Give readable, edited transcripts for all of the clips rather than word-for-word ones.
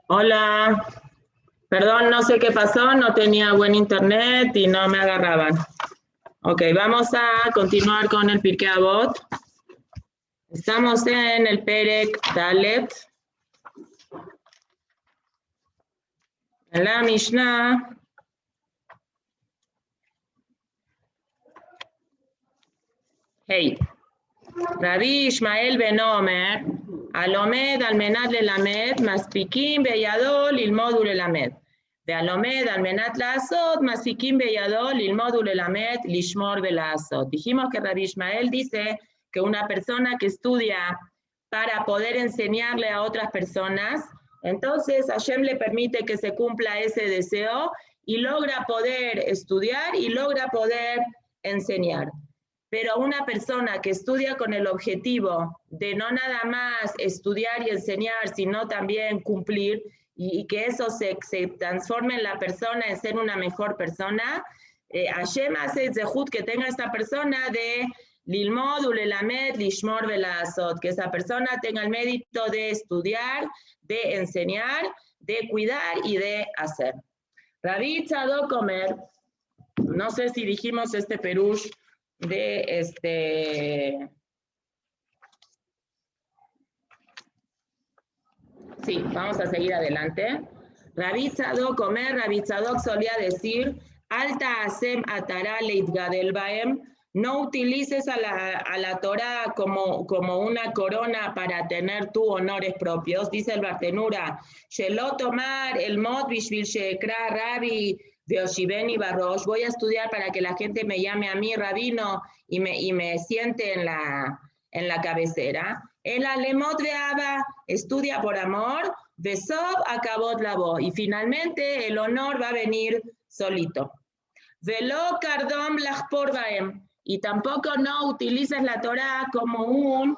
Hola, perdón, no sé qué pasó, no tenía buen internet y no me agarraban. Ok, vamos a continuar con el Pirkei Avot. Estamos en el Perek Dalet. En la Mishnah. Hey, Rabbi Ishmael ben Omer, Alomed al menat lelamed, maspikim beyado lilmod ulelamed. Ve'alomed al menat laasot, maspikim beyado lilmod ulelamed, lishmor ve'laasot. Dijimos que Rabbi Ishmael dice que una persona que estudia para poder enseñarle a otras personas, entonces Hashem le permite que se cumpla ese deseo y logra poder estudiar y logra poder enseñar. Pero una persona que estudia con el objetivo de no nada más estudiar y enseñar, sino también cumplir, y que eso se transforme en la persona, en ser una mejor persona, Hashem hace zehut que tenga esta persona de lilmod ulelamed lishmor ve'laasot, que esa persona tenga el mérito de estudiar, de enseñar, de cuidar y de hacer. Rabbi Tzadok Omer, no sé si dijimos este perush, Sí, vamos a seguir adelante. Rabbi Tzadok Omer, Rabbi Tzadok solía decir, Alta asem atara leitgadel baem, no utilices a la Torah como una corona para tener tus honores propios, dice el Bartenura, Shelo tomar el mod bishvil shekra Rabbi de Oshibeni Barrosh, voy a estudiar para que la gente me llame a mí rabino y me siente en la cabecera. El alemot de Abba estudia por amor, Besob acabot labo, y finalmente el honor va a venir solito. Velo kardom lachpor baem, y tampoco no utilizas la Torah como un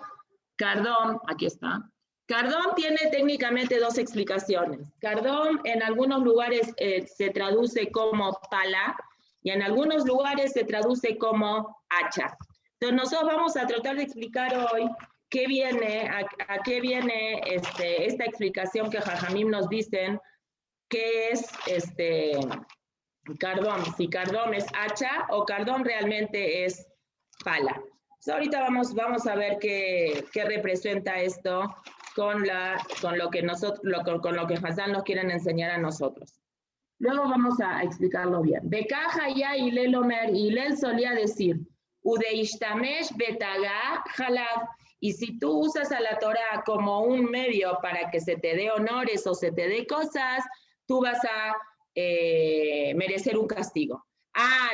cardón, aquí está. Cardón tiene técnicamente dos explicaciones. Cardón en algunos lugares se traduce como pala y en algunos lugares se traduce como hacha. Entonces nosotros vamos a tratar de explicar hoy qué viene, a qué viene esta explicación que Jajamim nos dicen que es cardón, si cardón es hacha o cardón realmente es pala. Ahorita vamos a ver qué representa esto con lo que Hazal nos quieren enseñar a nosotros. Luego vamos a explicarlo bien. De caja ya Hillel Omer, Hillel solía decir, Udeishtamesh betaga halab, y si tú usas a la Torah como un medio para que se te dé honores o se te dé cosas, tú vas a merecer un castigo.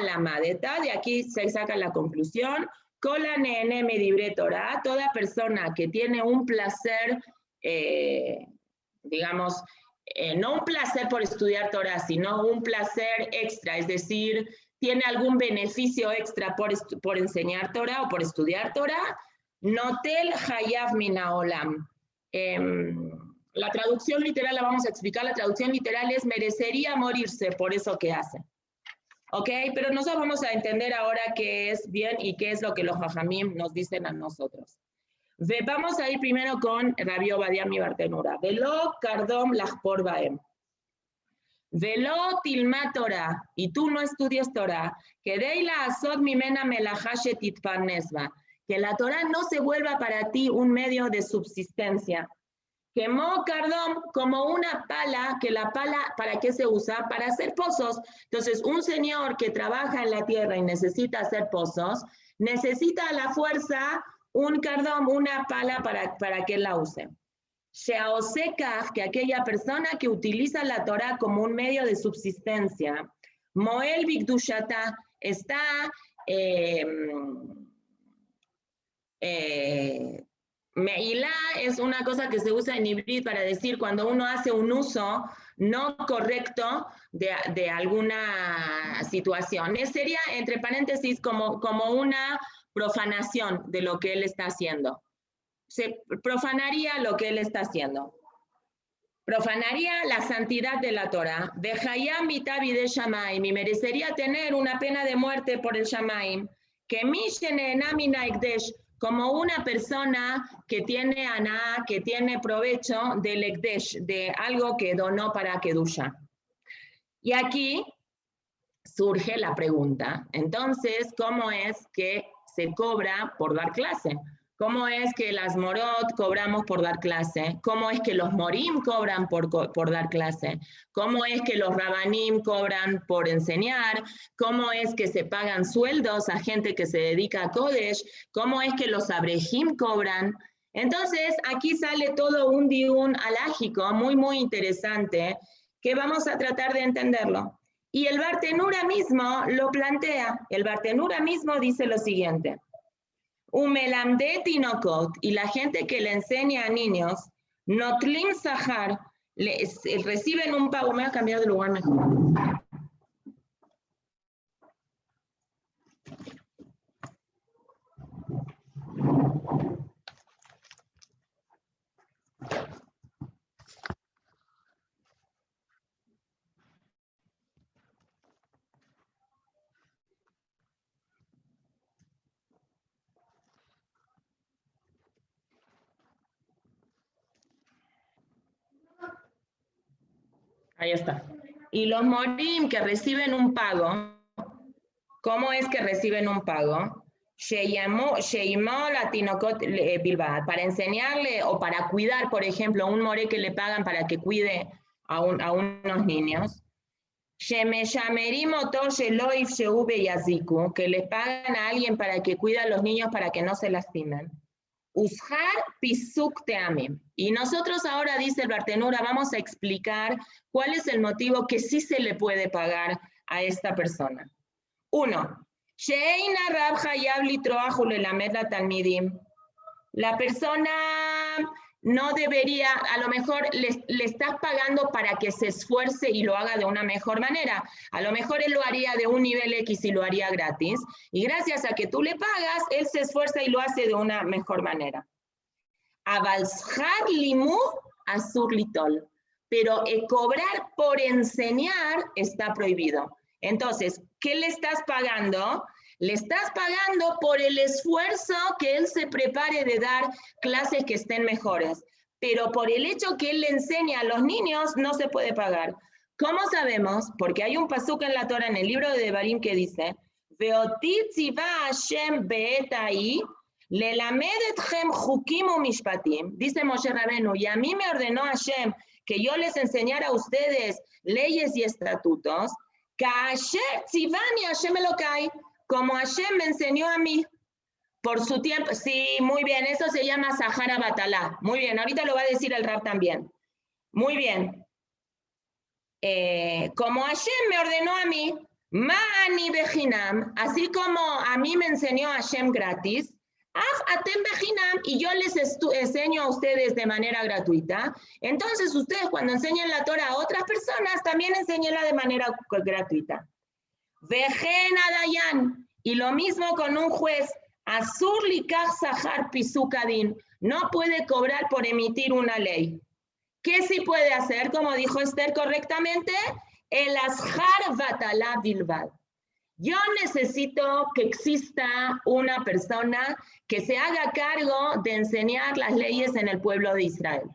La madeta, de aquí se saca la conclusión, Kola nene medibre Torah, toda persona que tiene un placer, digamos, no un placer por estudiar Torah, sino un placer extra, es decir, tiene algún beneficio extra por enseñar Torah o por estudiar Torah, notel hayav mina olam. La traducción literal la vamos a explicar, la traducción literal es merecería morirse por eso que hace. ¿Ok? Pero nosotros vamos a entender ahora qué es bien y qué es lo que los Jajamim nos dicen a nosotros. Vamos a ir primero con Rabbi Obadia mi Bartenura. Velo kardom lachpor baem. Velo tilma Torah, y tú no estudias Torah, que deila asot mimena melahashet itparnesba, que la Torah no se vuelva para ti un medio de subsistencia. Quemó cardón como una pala, que la pala, ¿para qué se usa? Para hacer pozos. Entonces, un señor que trabaja en la tierra y necesita hacer pozos, necesita a la fuerza un cardón, una pala para que la use. Sheaosekah, que aquella persona que utiliza la Torah como un medio de subsistencia, Moel Bigdushata, está Meilá es una cosa que se usa en hibrid para decir cuando uno hace un uso no correcto de alguna situación. Sería, entre paréntesis, como una profanación de lo que él está haciendo. Se profanaría lo que él está haciendo. Profanaría la santidad de la Torah. Bejayam bitabi de Shamaim, y merecería tener una pena de muerte por el Shamaim. Que mishene namina ekdesh, como una persona que tiene aná, que tiene provecho del ekdesh, de algo que donó para Kedusha. Y aquí surge la pregunta, entonces, ¿cómo es que se cobra por dar clase? ¿Cómo es que las morot cobramos por dar clase? ¿Cómo es que los morim cobran por dar clase? ¿Cómo es que los rabanim cobran por enseñar? ¿Cómo es que se pagan sueldos a gente que se dedica a Kodesh? ¿Cómo es que los abrejim cobran? Entonces, aquí sale todo un diún alágico muy, muy interesante que vamos a tratar de entenderlo. Y el Bartenura mismo lo plantea. El Bartenura mismo dice lo siguiente. Umelamde tinokot, y la gente que le enseña a niños, notlim sahar, reciben un pago. Me voy a cambiar de lugar mejor. Ahí está. Y los morim que reciben un pago, ¿cómo es que reciben un pago? Para enseñarle o para cuidar, por ejemplo, un more que le pagan para que cuide a unos niños. Que les pagan a alguien para que cuide a los niños para que no se lastimen. Ushar pisuk teamim. Y nosotros ahora, dice el Bartenura, vamos a explicar cuál es el motivo que sí se le puede pagar a esta persona. 1. La persona no debería, a lo mejor le estás pagando para que se esfuerce y lo haga de una mejor manera. A lo mejor él lo haría de un nivel X y lo haría gratis. Y gracias a que tú le pagas, él se esfuerza y lo hace de una mejor manera. Avalshar limu asur litol. Pero cobrar por enseñar está prohibido. Entonces, ¿qué le estás pagando? Le estás pagando por el esfuerzo que él se prepare de dar clases que estén mejores. Pero por el hecho que él le enseña a los niños, no se puede pagar. ¿Cómo sabemos? Porque hay un pasuk en la Torah, en el libro de Devarim, que dice, Veotit tziva Hashem be'etai, lelamed-etchem chukim u'mishpatim. Dice Moshe Rabenu, y a mí me ordenó Hashem que yo les enseñara a ustedes leyes y estatutos, Kasher tzivani Hashem Elokai, como Hashem me enseñó a mí por su tiempo. Sí, muy bien, eso se llama Sahara Batalá. Muy bien, ahorita lo va a decir el Rab también. Muy bien. Como Hashem me ordenó a mí, Ma'ani Bejinam, así como a mí me enseñó Hashem gratis, Atem Bejinam, y yo les enseño a ustedes de manera gratuita. Entonces, ustedes cuando enseñen la Torah a otras personas, también enséñenla de manera gratuita. Vejen Adayan, y lo mismo con un juez, Asur likach sahar pisukadin, no puede cobrar por emitir una ley. ¿Qué sí puede hacer? Como dijo Esther correctamente, el ashar batalá bilbad. Yo necesito que exista una persona que se haga cargo de enseñar las leyes en el pueblo de Israel.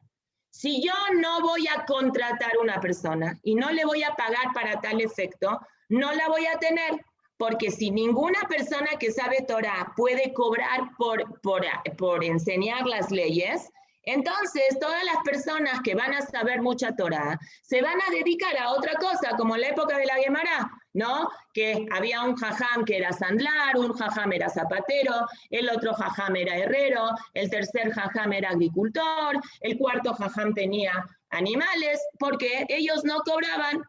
Si yo no voy a contratar una persona y no le voy a pagar para tal efecto, no la voy a tener, porque si ninguna persona que sabe Torah puede cobrar por enseñar las leyes, entonces todas las personas que van a saber mucha Torah se van a dedicar a otra cosa, como en la época de la Gemara, ¿no? Que había un jajam que era sandlar, un jajam era zapatero, el otro jajam era herrero, el tercer jajam era agricultor, el cuarto jajam tenía animales, porque ellos no cobraban.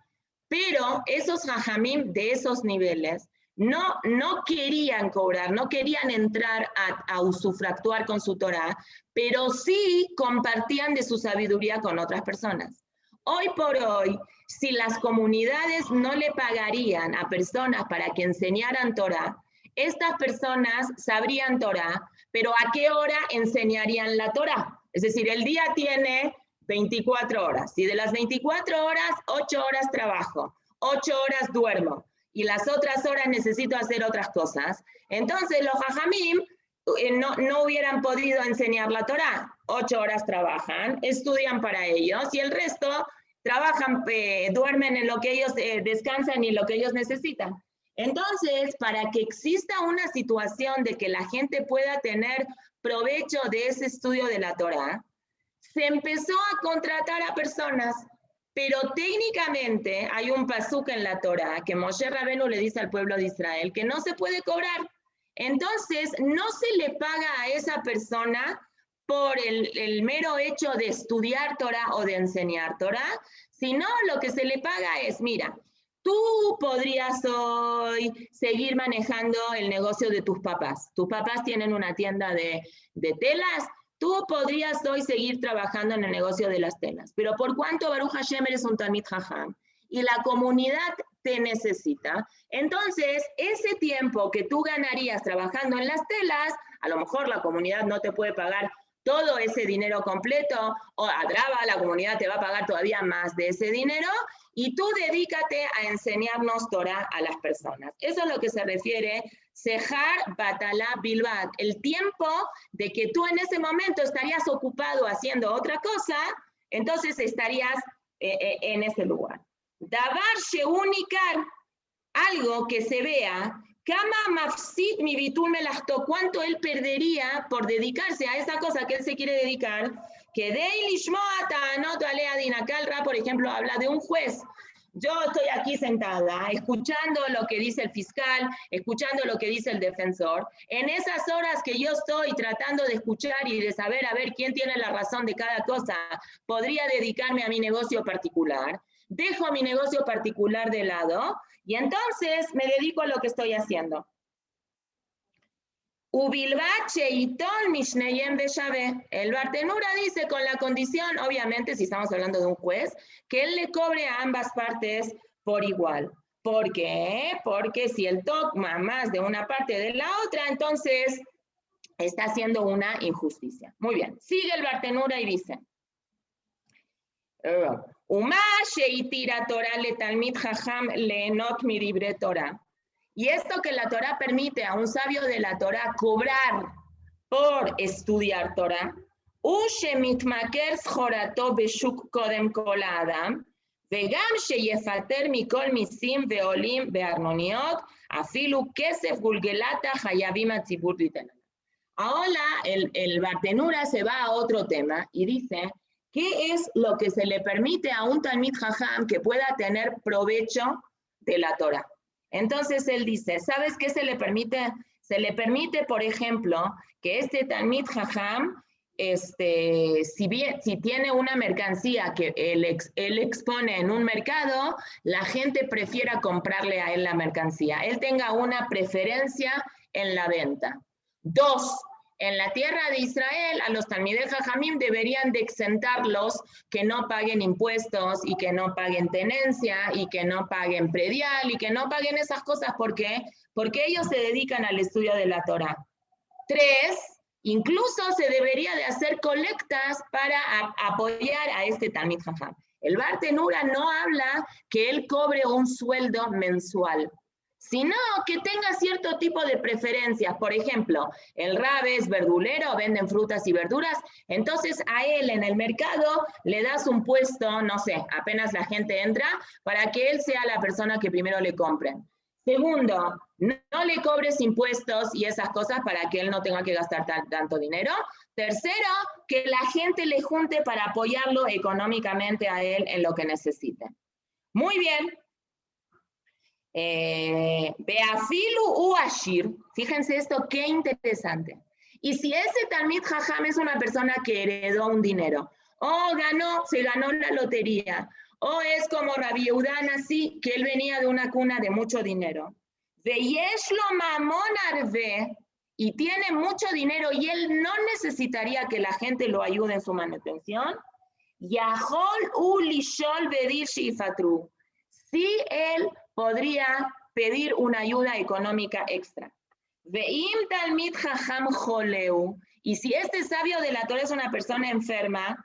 Pero esos jajamim de esos niveles no querían cobrar, no querían entrar a usufructuar con su Torah, pero sí compartían de su sabiduría con otras personas. Hoy por hoy, si las comunidades no le pagarían a personas para que enseñaran Torah, estas personas sabrían Torah, pero ¿a qué hora enseñarían la Torah? Es decir, el día tiene 24 horas. Y de las 24 horas, 8 horas trabajo, 8 horas duermo y las otras horas necesito hacer otras cosas. Entonces los jajamim no hubieran podido enseñar la Torá. 8 horas trabajan, estudian para ellos y el resto trabajan, duermen en lo que ellos descansan y lo que ellos necesitan. Entonces, para que exista una situación de que la gente pueda tener provecho de ese estudio de la Torá, se empezó a contratar a personas, pero técnicamente hay un pasuk en la Torá que Moshe Rabenu le dice al pueblo de Israel que no se puede cobrar. Entonces, no se le paga a esa persona por el mero hecho de estudiar Torah o de enseñar Torah, sino lo que se le paga es, mira, tú podrías hoy seguir manejando el negocio de tus papás. Tus papás tienen una tienda de telas, tú podrías hoy seguir trabajando en el negocio de las telas. Pero por cuanto Baruch Hashem eres un Talmid Jajam y la comunidad te necesita, entonces ese tiempo que tú ganarías trabajando en las telas, a lo mejor la comunidad no te puede pagar todo ese dinero completo, o Adraba, la comunidad te va a pagar todavía más de ese dinero, y tú dedícate a enseñarnos Torah a las personas. Eso es lo que se refiere Sehar Batalá Bilbat, el tiempo de que tú en ese momento estarías ocupado haciendo otra cosa, entonces estarías en ese lugar. Davar Sheunikar, algo que se vea, Kama Mafsid mi Bitul Melachto, cuánto él perdería por dedicarse a esa cosa que él se quiere dedicar, que Deil Ishmoa Ta'anot Alea Dinakalra, por ejemplo, habla de un juez. Yo estoy aquí sentada, escuchando lo que dice el fiscal, escuchando lo que dice el defensor. En esas horas que yo estoy tratando de escuchar y de saber a ver quién tiene la razón de cada cosa, podría dedicarme a mi negocio particular. Dejo mi negocio particular de lado y entonces me dedico a lo que estoy haciendo. El Bartenura dice con la condición, obviamente, si estamos hablando de un juez, que él le cobre a ambas partes por igual. ¿Por qué? Porque si él toma más de una parte de la otra, entonces está haciendo una injusticia. Muy bien, sigue el Bartenura y dice, y esto que la Torah permite a un sabio de la Torah cobrar por estudiar Torah, וגם שיפטר מכל מיסים ועולים בארנוניות, אפילו כסף גולגלתה חייבים הציבור ליתן. Ahora el Bartenura se va a otro tema y dice, ¿qué es lo que se le permite a un Talmid Jajam que pueda tener provecho de la Torah? Entonces él dice, ¿sabes qué se le permite? Se le permite, por ejemplo, que este Talmid Jajam, si tiene una mercancía que él expone en un mercado, la gente prefiera comprarle a él la mercancía. Él tenga una preferencia en la venta. 2, en la tierra de Israel, a los Talmidei Jajamim deberían de exentarlos que no paguen impuestos y que no paguen tenencia y que no paguen predial y que no paguen esas cosas. ¿Por qué? Porque ellos se dedican al estudio de la Torah. 3, incluso se debería de hacer colectas para apoyar a este Talmid Jajam. El Bartenura no habla que él cobre un sueldo mensual, sino que tenga cierto tipo de preferencias. Por ejemplo, el Rab es verdulero, venden frutas y verduras, entonces a él en el mercado le das un puesto, no sé, apenas la gente entra, para que él sea la persona que primero le compren. Segundo, no le cobres impuestos y esas cosas para que él no tenga que gastar tanto dinero. Tercero, que la gente le junte para apoyarlo económicamente a él en lo que necesite. Muy bien. Beafilu u ashir, fíjense esto, qué interesante. Y si ese Talmid Jajam es una persona que heredó un dinero, o se ganó la lotería, o es como Rabbi Yehuda así, que él venía de una cuna de mucho dinero, Veyeshlo mamon arve, y tiene mucho dinero y él no necesitaría que la gente lo ayude en su manutención, Yahol u lishol bedir shifatru, si él podría pedir una ayuda económica extra. Veim Talmid Jajam Joleu, y si este sabio de la Torah es una persona enferma,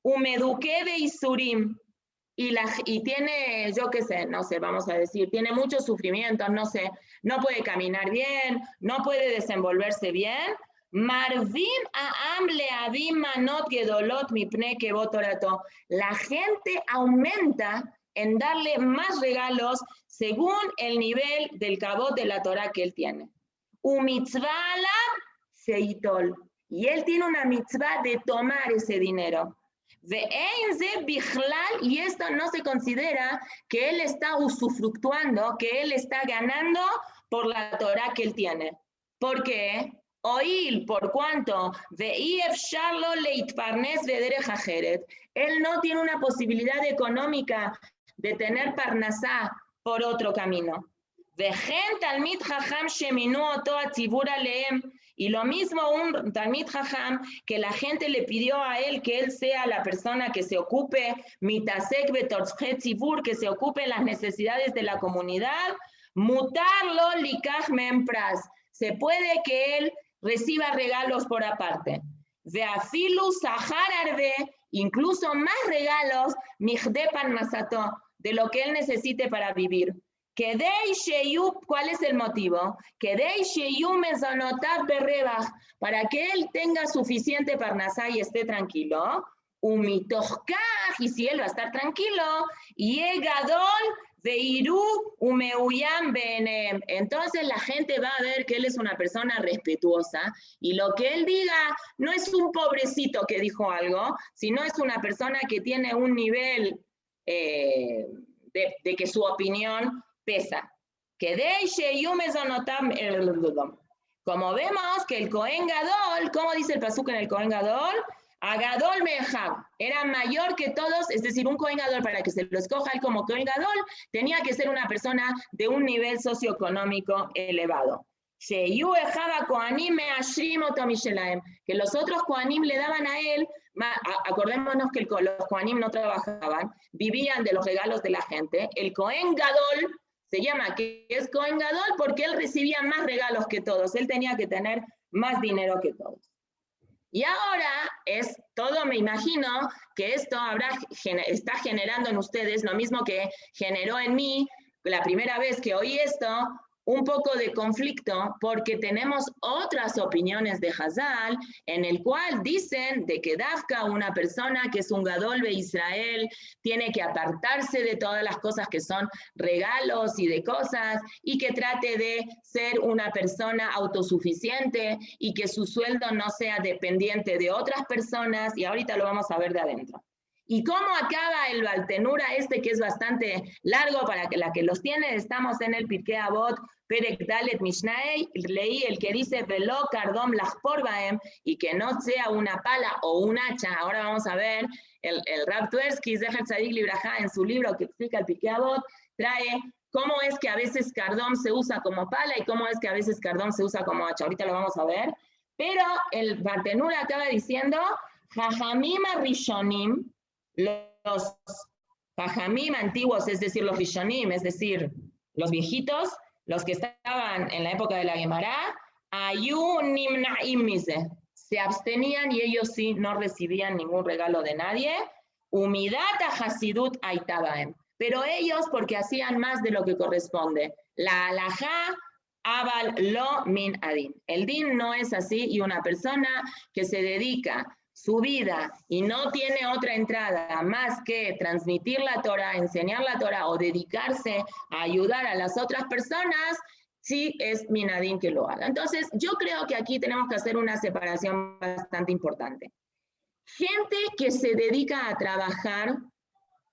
Umeduke de Isurim, y tiene, yo qué sé, no sé, vamos a decir, tiene muchos sufrimientos, no sé, no puede caminar bien, no puede desenvolverse bien, Marvim Aam Leavim Manot Gedolot Mipne Kevot Torato. La gente aumenta en darle más regalos según el nivel del cabot de la Torah que él tiene. Umitzvah alav seitol. Y él tiene una mitzvah de tomar ese dinero. Ve'ein ze bichlal, y esto no se considera que él está usufructuando, que él está ganando por la Torah que él tiene. ¿Por qué? Oil, por cuanto ve'if sharlo leitparnes vederech acheret. Él no tiene una posibilidad económica de tener parnasá por otro camino. Ve'chen talmid chacham sheminu oto atzibur aleem. Y lo mismo un Talmid Jajam que la gente le pidió a él que él sea la persona que se ocupe, mitasek betortzhe tzibur, que se ocupe en las necesidades de la comunidad, mutarlo likach mempras. Se puede que él reciba regalos por aparte. Veafilu sahar arbe, incluso más regalos, mihdepan masato, de lo que él necesite para vivir. ¿Cuál es el motivo? Para que él tenga suficiente parnasá y esté tranquilo. Y si él va a estar tranquilo, entonces la gente va a ver que él es una persona respetuosa y lo que él diga no es un pobrecito que dijo algo, sino es una persona que tiene un nivel de que su opinión pesa. Como vemos que el Cohen Gadol, ¿cómo dice el pasuk en el Cohen Gadol? Agadol Mehab, era mayor que todos, es decir, un Cohen Gadol, para que se lo escoja él como Cohen Gadol, tenía que ser una persona de un nivel socioeconómico elevado. Que los otros Kohanim le daban a él, acordémonos que los Kohanim no trabajaban, vivían de los regalos de la gente. El Cohen Gadol se llama que es Cohen Gadol porque él recibía más regalos que todos, él tenía que tener más dinero que todos. Y ahora es todo, me imagino que esto está generando en ustedes lo mismo que generó en mí la primera vez que oí esto, un poco de conflicto, porque tenemos otras opiniones de Hazal, en el cual dicen de que Dafka, una persona que es un Gadol de Israel, tiene que apartarse de todas las cosas que son regalos y de cosas, y que trate de ser una persona autosuficiente, y que su sueldo no sea dependiente de otras personas, y ahorita lo vamos a ver de adentro. ¿Y cómo acaba el Baltenura que es bastante largo para que la que los tiene? Estamos en el Pirkei Avot, Perek Dalet Mishnai, leí el que dice Velo Kardom Lachpor Baem, y que no sea una pala o un hacha. Ahora vamos a ver, el Rav Twersky, Zecher Tzadik Libraja, en su libro que explica el Pirkei Avot, trae cómo es que a veces Kardom se usa como pala y cómo es que a veces Kardom se usa como hacha. Ahorita lo vamos a ver. Pero el Baltenura acaba diciendo, Jajamim Rishonim, los Jajamim antiguos, es decir, los Rishonim, es decir, los viejitos, los que estaban en la época de la Gemara, Ayu Nimna'im Mise, se abstenían y ellos sí no recibían ningún regalo de nadie, Umidata Hasidut Aitabaem, pero ellos porque hacían más de lo que corresponde. La halajá Abal Lo Min Adin. El din no es así y una persona que se dedica su vida y no tiene otra entrada más que transmitir la Torah, enseñar la Torah o dedicarse a ayudar a las otras personas, sí es minadín que lo haga. Entonces, yo creo que aquí tenemos que hacer una separación bastante importante. Gente que se dedica a trabajar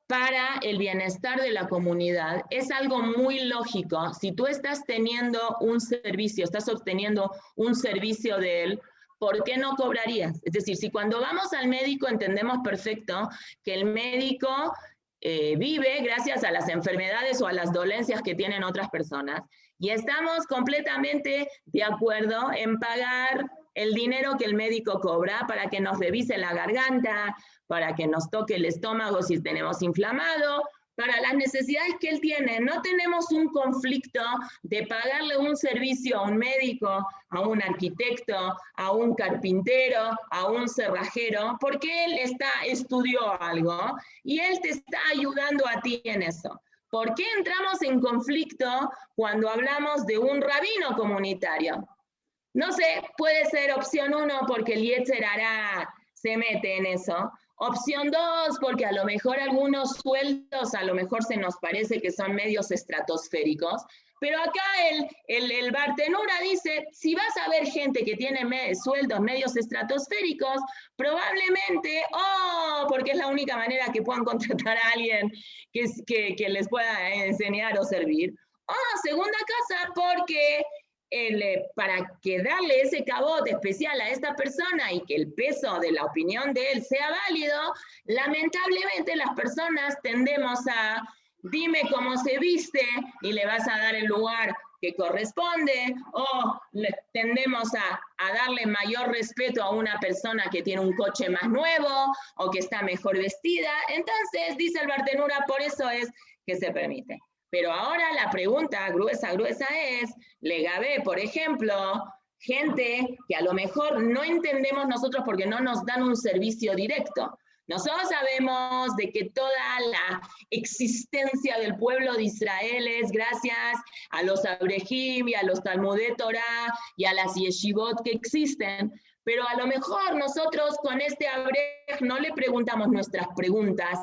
para el bienestar de la comunidad es algo muy lógico. Si tú estás teniendo un servicio, estás obteniendo un servicio de él, ¿por qué no cobrarías? Es decir, si cuando vamos al médico entendemos perfecto que el médico vive gracias a las enfermedades o a las dolencias que tienen otras personas, y estamos completamente de acuerdo en pagar el dinero que el médico cobra para que nos revise la garganta, para que nos toque el estómago si tenemos inflamado, para las necesidades que él tiene. No tenemos un conflicto de pagarle un servicio a un médico, a un arquitecto, a un carpintero, a un cerrajero, porque él estudió algo y él te está ayudando a ti en eso. ¿Por qué entramos en conflicto cuando hablamos de un rabino comunitario? No sé, puede ser opción 1 porque el Yetzer Hará se mete en eso. Opción 2, porque a lo mejor algunos sueldos a lo mejor se nos parece que son medios estratosféricos, pero acá el Bartenura dice, si vas a ver gente que tiene sueldos medios estratosféricos, probablemente, porque es la única manera que puedan contratar a alguien que les pueda enseñar o servir. Segunda cosa, porque para que darle ese cabote especial a esta persona y que el peso de la opinión de él sea válido, lamentablemente las personas tendemos a dime cómo se viste y le vas a dar el lugar que corresponde, o tendemos a darle mayor respeto a una persona que tiene un coche más nuevo o que está mejor vestida. Entonces, dice el Bartenura, por eso es que se permite. Pero ahora la pregunta gruesa es, Legabé, por ejemplo, gente que a lo mejor no entendemos nosotros porque no nos dan un servicio directo. Nosotros sabemos de que toda la existencia del pueblo de Israel es gracias a los Abrejim y a los Talmudé Torah y a las yeshivot que existen, pero a lo mejor nosotros con este Abrej no le preguntamos nuestras preguntas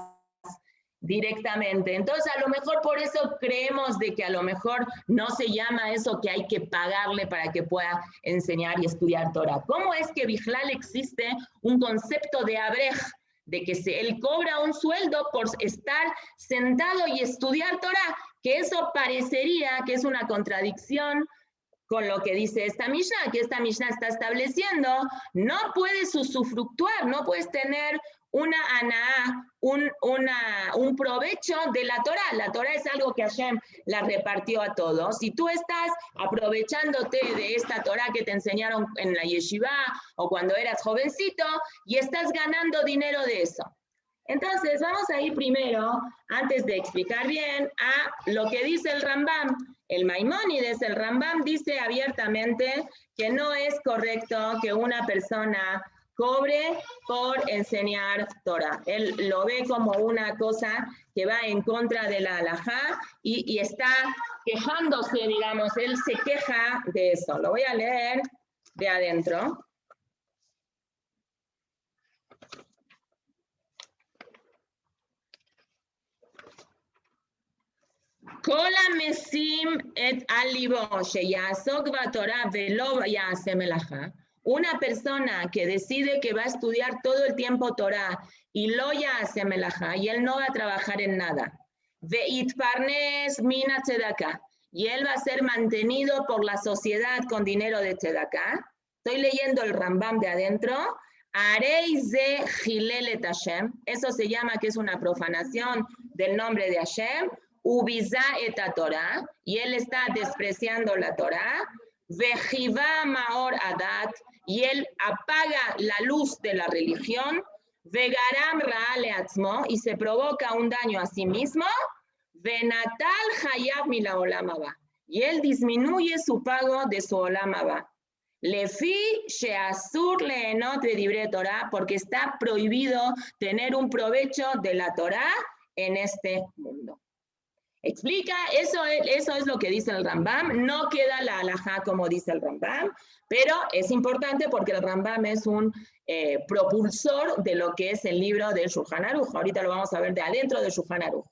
directamente. Entonces, a lo mejor por eso creemos de que a lo mejor no se llama eso que hay que pagarle para que pueda enseñar y estudiar Torah. ¿Cómo es que Bijlal existe un concepto de Abrej, de que él cobra un sueldo por estar sentado y estudiar Torah? Que eso parecería que es una contradicción con lo que dice esta Mishnah, que esta Mishnah está estableciendo, no puedes usufructuar, no puedes tener una aná, un provecho de la Torah. La Torah es algo que Hashem la repartió a todos. Si tú estás aprovechándote de esta Torah que te enseñaron en la yeshiva o cuando eras jovencito y estás ganando dinero de eso. Entonces, vamos a ir primero, antes de explicar bien, a lo que dice el Rambam. El Maimónides, el Rambam, dice abiertamente que no es correcto que una persona cobre por enseñar Torah. Él lo ve como una cosa que va en contra de la halajá y está quejándose, digamos, él se queja de eso. Lo voy a leer de adentro. כל המשים את על ליבו שיעסוק בתורה ולא יעשה מלאכה, una persona que decide que va a estudiar todo el tiempo Torah y lo ya'ase melajá, y él no va a trabajar en nada, ve'itparnes mina tzedakah, y él va a ser mantenido por la sociedad con dinero de tzedakah. Estoy leyendo el Rambam de adentro. Arei ze hilel et Hashem, eso se llama que es una profanación del nombre de Hashem. Ubiza et Torah, y él está despreciando la Torah. Vejiva maor adat, y él apaga la luz de la religión. Vegaram raale atzmo, y se provoca un daño a sí mismo. Venatal hayav mila olam haba, y él disminuye su pago de su olam haba. Lefi sheasur leenot de dibre Torah, porque está prohibido tener un provecho de la Torah en este mundo. Explica, eso es lo que dice el Rambam, no queda la halajá como dice el Rambam, pero es importante porque el Rambam es un propulsor de lo que es el libro del Shulchan Aruch. Ahorita lo vamos a ver de adentro del Shulchan Aruch.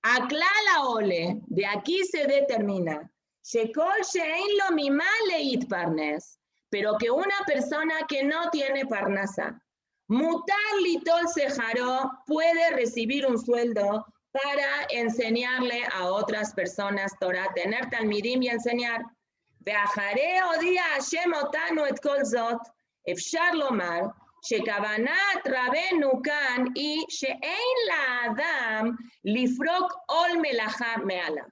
Aklala ole, de aquí se determina, shekol she'ein lo mimah leitparnes, pero que una persona que no tiene parnasa, mutar litol sejaro, puede recibir un sueldo para enseñarle a otras personas Torah, tener talmidim y enseñar. Ve'acharei odia Hashem otanu et kol zot, efshar lomar, שכוונת רבנו כאן היא שאין לאדם לפרוק עול מלאכה מעליו.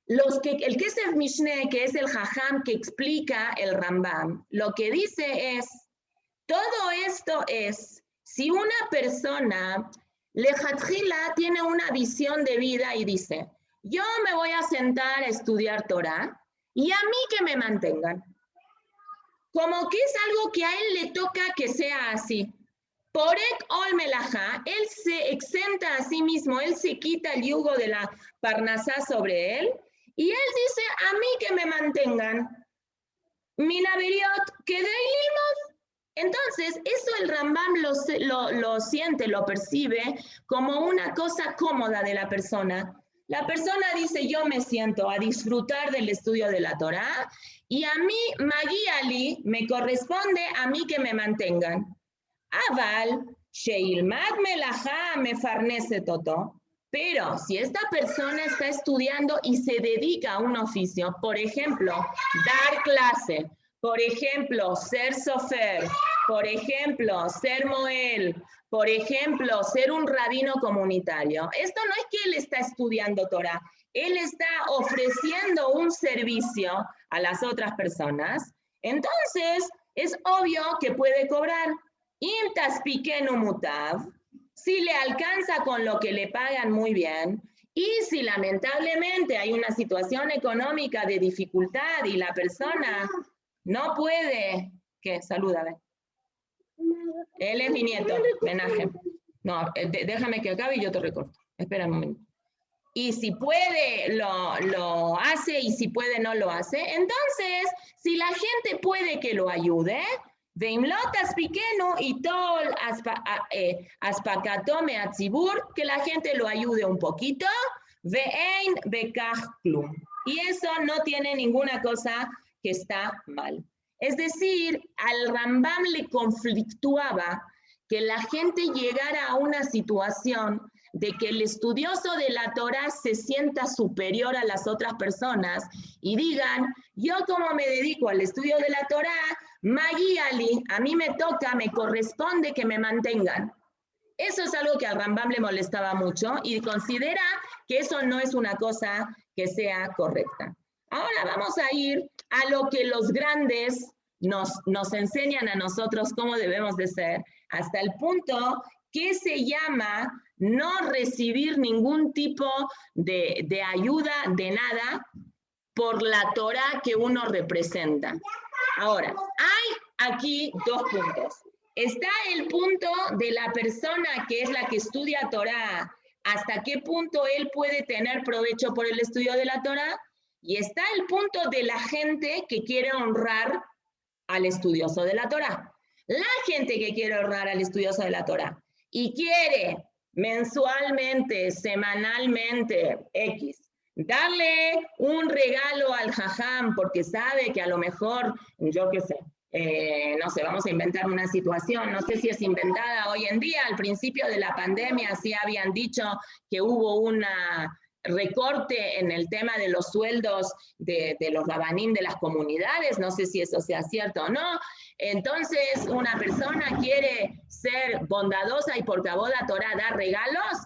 El Kesef Mishneh, que es el Jajam que explica el Rambam, lo que dice es, todo esto es, si una persona Lejatjila tiene una visión de vida y dice, yo me voy a sentar a estudiar Torah y a mí que me mantengan. Como que es algo que a él le toca que sea así. Porek ol melajá, él se exenta a sí mismo, él se quita el yugo de la parnasá sobre él y él dice, a mí que me mantengan. Minaveriot Kedei Lilmod. Entonces, eso el Rambam lo siente, lo percibe como una cosa cómoda de la persona. La persona dice, yo me siento a disfrutar del estudio de la Torá y a mí, Magiali, me corresponde a mí que me mantengan. Aval, Sheilmad Melajá me farnese toto. Pero si esta persona está estudiando y se dedica a un oficio, por ejemplo, dar clase, por ejemplo, ser sofer, por ejemplo, ser moel, por ejemplo, ser un rabino comunitario. Esto no es que él está estudiando Torah, él está ofreciendo un servicio a las otras personas. Entonces, es obvio que puede cobrar. Imtas piquenu mutav, si le alcanza con lo que le pagan muy bien, y si lamentablemente hay una situación económica de dificultad y la persona no puede, ¿qué? Salúdame. Él es mi nieto, Menaje. No, déjame que acabe y yo te recorto. Espera un momento. Y si puede, lo hace, y si puede, no lo hace. Entonces, si la gente puede que lo ayude, Veimlotas Piqueno y Tol Aspacatome Atzibur, que la gente lo ayude un poquito, Vein Bekach Klum. Y eso no tiene ninguna cosa que está mal. Es decir, al Rambam le conflictuaba que la gente llegara a una situación de que el estudioso de la Torá se sienta superior a las otras personas y digan, yo como me dedico al estudio de la Torá, Magiali, a mí me toca, me corresponde que me mantengan. Eso es algo que al Rambam le molestaba mucho y considera que eso no es una cosa que sea correcta. Ahora vamos a ir a lo que los grandes nos enseñan a nosotros cómo debemos de ser, hasta el punto que se llama no recibir ningún tipo de ayuda, de nada, por la Torá que uno representa. Ahora, hay aquí dos puntos. Está el punto de la persona que es la que estudia Torá, hasta qué punto él puede tener provecho por el estudio de la Torá, y está el punto de la gente que quiere honrar al estudioso de la Torá. La gente que quiere honrar al estudioso de la Torá y quiere mensualmente, semanalmente, X, darle un regalo al jajam porque sabe que a lo mejor, yo qué sé, no sé, vamos a inventar una situación, no sé si es inventada hoy en día, al principio de la pandemia sí habían dicho que hubo una recorte en el tema de los sueldos de los rabanín de las comunidades, no sé si eso sea cierto o no. Entonces, una persona quiere ser bondadosa y por Kavod HaTorah dar regalos,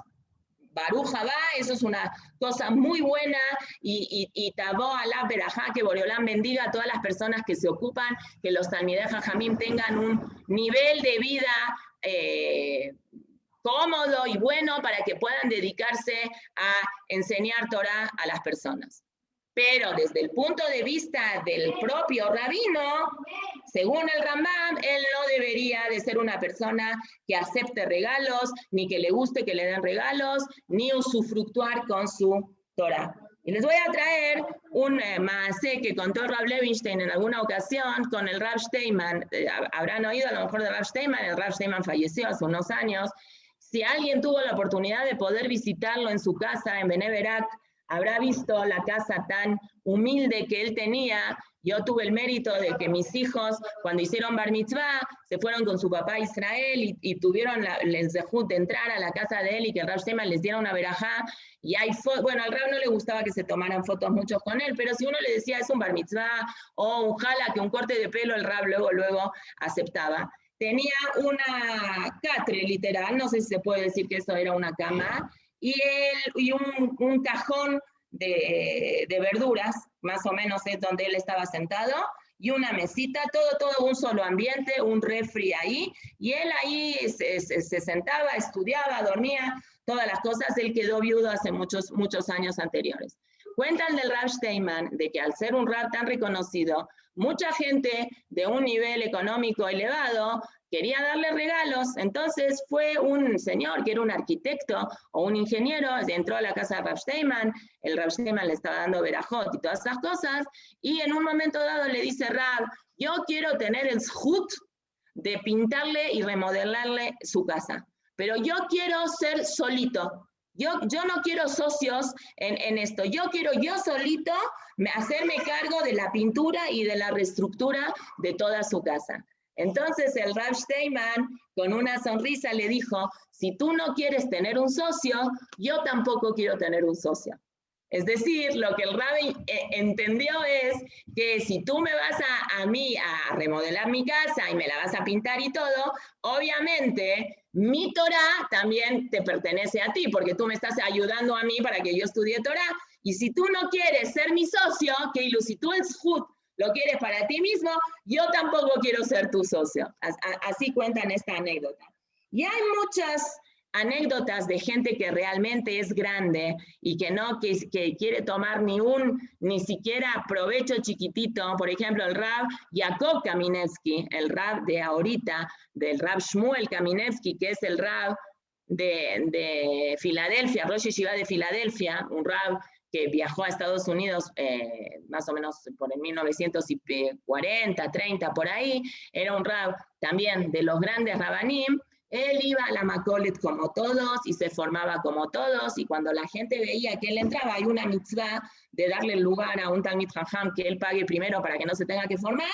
Baruch Haba, eso es una cosa muy buena, y Tabó Alá Berajá, que Boreolán bendiga a todas las personas que se ocupan, que los Talmidei Jajamim tengan un nivel de vida cómodo y bueno para que puedan dedicarse a enseñar Torah a las personas. Pero desde el punto de vista del propio rabino, según el Rambam, él no debería de ser una persona que acepte regalos, ni que le guste que le den regalos, ni usufructuar con su Torah. Y les voy a traer un maasé que contó el Rab Levinstein en alguna ocasión con el Rab Steinman. Habrán oído a lo mejor de Rab Steinman, el Rab Steinman falleció hace unos años. Si alguien tuvo la oportunidad de poder visitarlo en su casa en Bnei Brak, habrá visto la casa tan humilde que él tenía. Yo tuve el mérito de que mis hijos, cuando hicieron bar mitzvah, se fueron con su papá a Israel y tuvieron el zehut de entrar a la casa de él y que el Rav Steinman les diera una verajá. Y hay bueno, al Rav no le gustaba que se tomaran fotos muchos con él, pero si uno le decía es un bar mitzvah o un jala, que un corte de pelo, el Rav luego aceptaba. Tenía una catre literal, no sé si se puede decir que eso era una cama, y un cajón de verduras, más o menos es donde él estaba sentado, y una mesita, todo un solo ambiente, un refri ahí, y él ahí se sentaba, estudiaba, dormía, todas las cosas. Él quedó viudo hace muchos años anteriores. Cuentan del Rav Steinman de que al ser un Rav tan reconocido, mucha gente de un nivel económico elevado quería darle regalos, entonces fue un señor que era un arquitecto o un ingeniero, entró a la casa de Rav Steinman, el Rav Steinman le estaba dando verajot y todas esas cosas, y en un momento dado le dice Rav, yo quiero tener el zhut de pintarle y remodelarle su casa, pero yo quiero ser solito. Yo no quiero socios en esto. Yo quiero yo solito hacerme cargo de la pintura y de la reestructura de toda su casa. Entonces el Rav Steinman, con una sonrisa, le dijo, si tú no quieres tener un socio, yo tampoco quiero tener un socio. Es decir, lo que el Rabbi entendió es que si tú me vas a mí a remodelar mi casa y me la vas a pintar y todo, obviamente mi Torah también te pertenece a ti, porque tú me estás ayudando a mí para que yo estudie Torah. Y si tú no quieres ser mi socio, que si tú el zhut lo quieres para ti mismo, yo tampoco quiero ser tu socio. Así cuentan esta anécdota. Y hay muchas anécdotas de gente que realmente es grande y que quiere tomar ni siquiera provecho chiquitito. Por ejemplo, el Rav Yaakov Kamenetsky, el Rav de ahorita, del Rav Shmuel Kamenetsky, que es el Rav de Filadelfia, Rosh Yeshiva de Filadelfia, un Rav que viajó a Estados Unidos más o menos por el 1940, 30, por ahí, era un Rav también de los grandes Rabanim. Él iba a la Makolet como todos y se formaba como todos, y cuando la gente veía que él entraba, hay una mitzvah de darle lugar a un Talmid Jajam que él pague primero para que no se tenga que formar.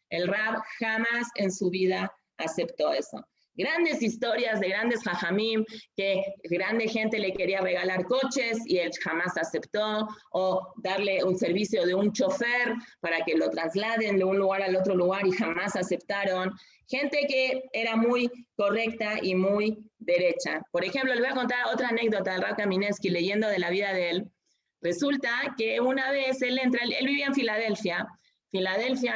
El Rab jamás en su vida aceptó eso. Grandes historias de grandes Jajamim, que grande gente le quería regalar coches y él jamás aceptó, o darle un servicio de un chofer para que lo trasladen de un lugar al otro lugar y jamás aceptaron. Gente que era muy correcta y muy derecha. Por ejemplo, les voy a contar otra anécdota del Rav Kamenetsky leyendo de la vida de él. Resulta que una vez él vivía en Filadelfia,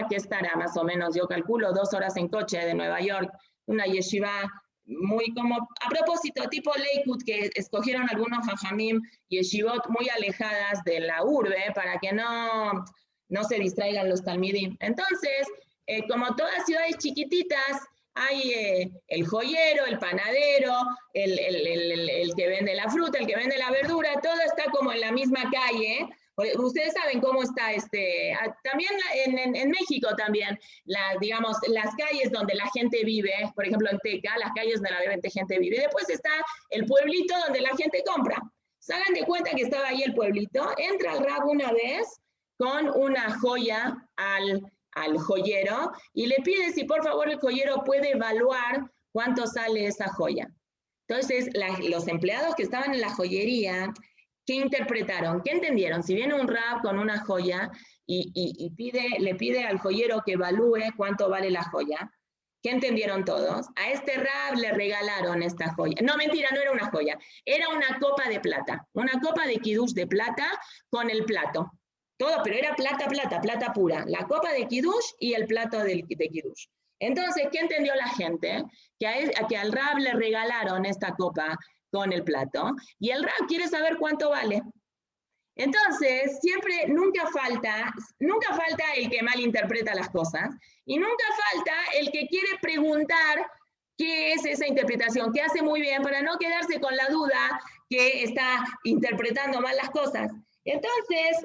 que estará más o menos, yo calculo, 2 horas en coche de Nueva York, una yeshiva muy como, a propósito, tipo Lakewood, que escogieron algunos jajamim, yeshivot muy alejadas de la urbe para que no se distraigan los talmidim. Entonces, como todas ciudades chiquititas, hay el joyero, el panadero, el que vende la fruta, el que vende la verdura, todo está como en la misma calle. Ustedes saben cómo está también en México también, digamos, las calles donde la gente vive, por ejemplo en Teca, las calles donde la gente vive, y después está el pueblito donde la gente compra. Se hagan de cuenta que estaba ahí el pueblito, entra el Rab una vez con una joya al joyero y le pide si por favor el joyero puede evaluar cuánto sale esa joya. Entonces, los empleados que estaban en la joyería, ¿qué interpretaron? ¿Qué entendieron? Si viene un Rab con una joya y le pide al joyero que evalúe cuánto vale la joya, ¿qué entendieron todos? A este Rab le regalaron esta joya. No, mentira, no era una joya. Era una copa de plata. Una copa de kiddush de plata con el plato. Todo, pero era plata pura. La copa de kiddush y el plato de kiddush. Entonces, ¿qué entendió la gente? Que al Rab le regalaron esta copa con el plato, y el Rab quiere saber cuánto vale. Entonces, nunca falta el que malinterpreta las cosas, y nunca falta el que quiere preguntar qué es esa interpretación, que hace muy bien para no quedarse con la duda que está interpretando mal las cosas. Entonces,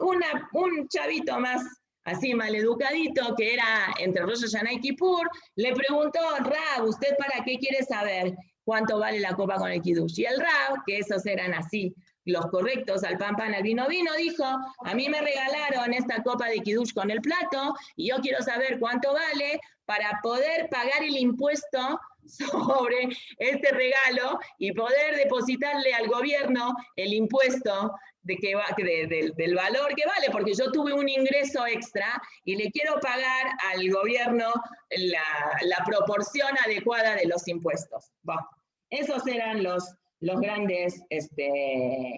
un chavito más así maleducadito, que era entre Rosh Hashanah y Kippur, le preguntó, Rab, ¿usted para qué quiere saber cuánto vale la copa con el kiddush? Y el Rab, que esos eran así, los correctos, al pan, al vino, dijo, a mí me regalaron esta copa de kiddush con el plato, y yo quiero saber cuánto vale para poder pagar el impuesto sobre este regalo y poder depositarle al gobierno el impuesto del valor que vale, porque yo tuve un ingreso extra y le quiero pagar al gobierno la proporción adecuada de los impuestos. Bueno, esos eran los grandes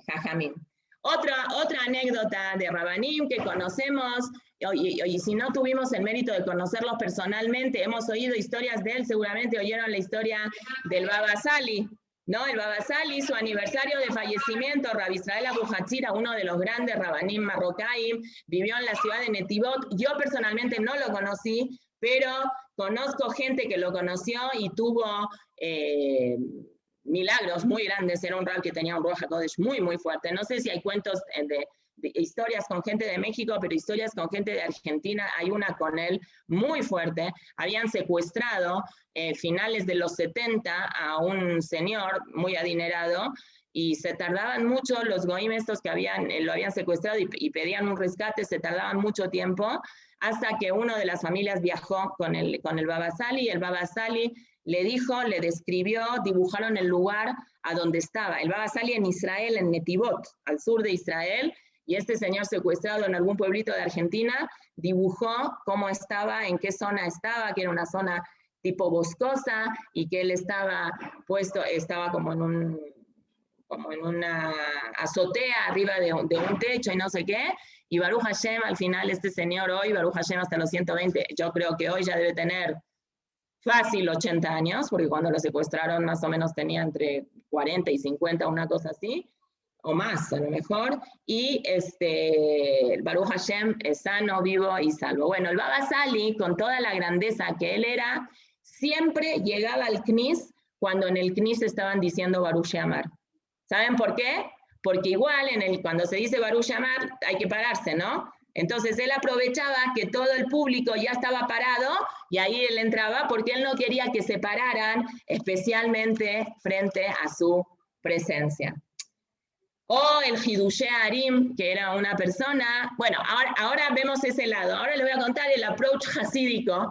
jajamim. Otra anécdota de Rabanim que conocemos, y si no tuvimos el mérito de conocerlos personalmente, hemos oído historias de él, seguramente oyeron la historia del Baba Sali, ¿no? El Baba Sali, su aniversario de fallecimiento, Rabbi Israel Abu Hatzira, uno de los grandes Rabanim marrocaim, vivió en la ciudad de Netivot. Yo personalmente no lo conocí, pero conozco gente que lo conoció y tuvo milagros muy grandes. Era un rab que tenía un Ruach HaKodesh muy, muy fuerte. No sé si hay cuentos de historias con gente de México, pero historias con gente de Argentina, hay una con él muy fuerte. Habían secuestrado finales de los 70 a un señor muy adinerado y se tardaban mucho, los goim estos que lo habían secuestrado y pedían un rescate, se tardaban mucho tiempo, hasta que uno de las familias viajó con el Baba Sali, y el Baba Sali le dijo, le describió, dibujaron el lugar a donde estaba. El Baba Sali en Israel, en Netivot, al sur de Israel, y este señor secuestrado en algún pueblito de Argentina dibujó cómo estaba, en qué zona estaba, que era una zona tipo boscosa, y que él estaba puesto, estaba como en una azotea arriba de un techo y no sé qué, y Baruch Hashem, al final este señor hoy, Baruch Hashem hasta los 120, yo creo que hoy ya debe tener fácil 80 años, porque cuando lo secuestraron más o menos tenía entre 40 y 50, una cosa así, o más a lo mejor, y el Baruch Hashem es sano, vivo y salvo. Bueno, el Baba Sali, con toda la grandeza que él era, siempre llegaba al Knis cuando en el Knis estaban diciendo Baruch She'amar. ¿Saben por qué? Porque igual cuando se dice Baruch She'amar hay que pararse, ¿no? Entonces él aprovechaba que todo el público ya estaba parado y ahí él entraba porque él no quería que se pararan especialmente frente a su presencia. O el Hidushé Arim, que era una persona, bueno, ahora vemos ese lado, ahora les voy a contar el approach hasídico,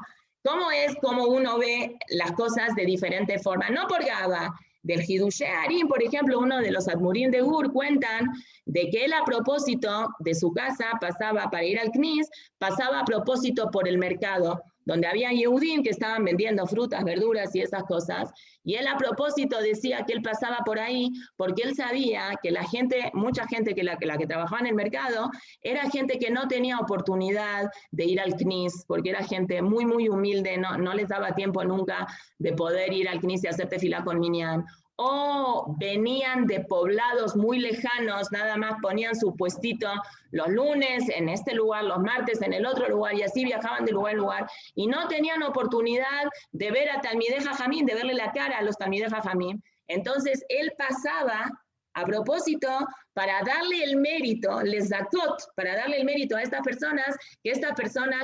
cómo uno ve las cosas de diferente forma, no por Gaba. Del Hidushé Arim, por ejemplo, uno de los Admurim de Gur cuentan de que él a propósito de su casa pasaba para ir al Knis, pasaba a propósito por el mercado, donde había Yehudim que estaban vendiendo frutas, verduras y esas cosas, y él a propósito decía que él pasaba por ahí porque él sabía que la gente, mucha gente que la que trabajaba en el mercado, era gente que no tenía oportunidad de ir al Knis, porque era gente muy, muy humilde, no les daba tiempo nunca de poder ir al Knis y hacer tefilá con minyan, o venían de poblados muy lejanos, nada más ponían su puestito los lunes en este lugar, los martes en el otro lugar, y así viajaban de lugar en lugar, y no tenían oportunidad de ver a Talmidei Jajamim, de verle la cara a los Talmidei Jajamim. Entonces él pasaba a propósito para darle el mérito, les zakot, para darle el mérito a estas personas, que estas personas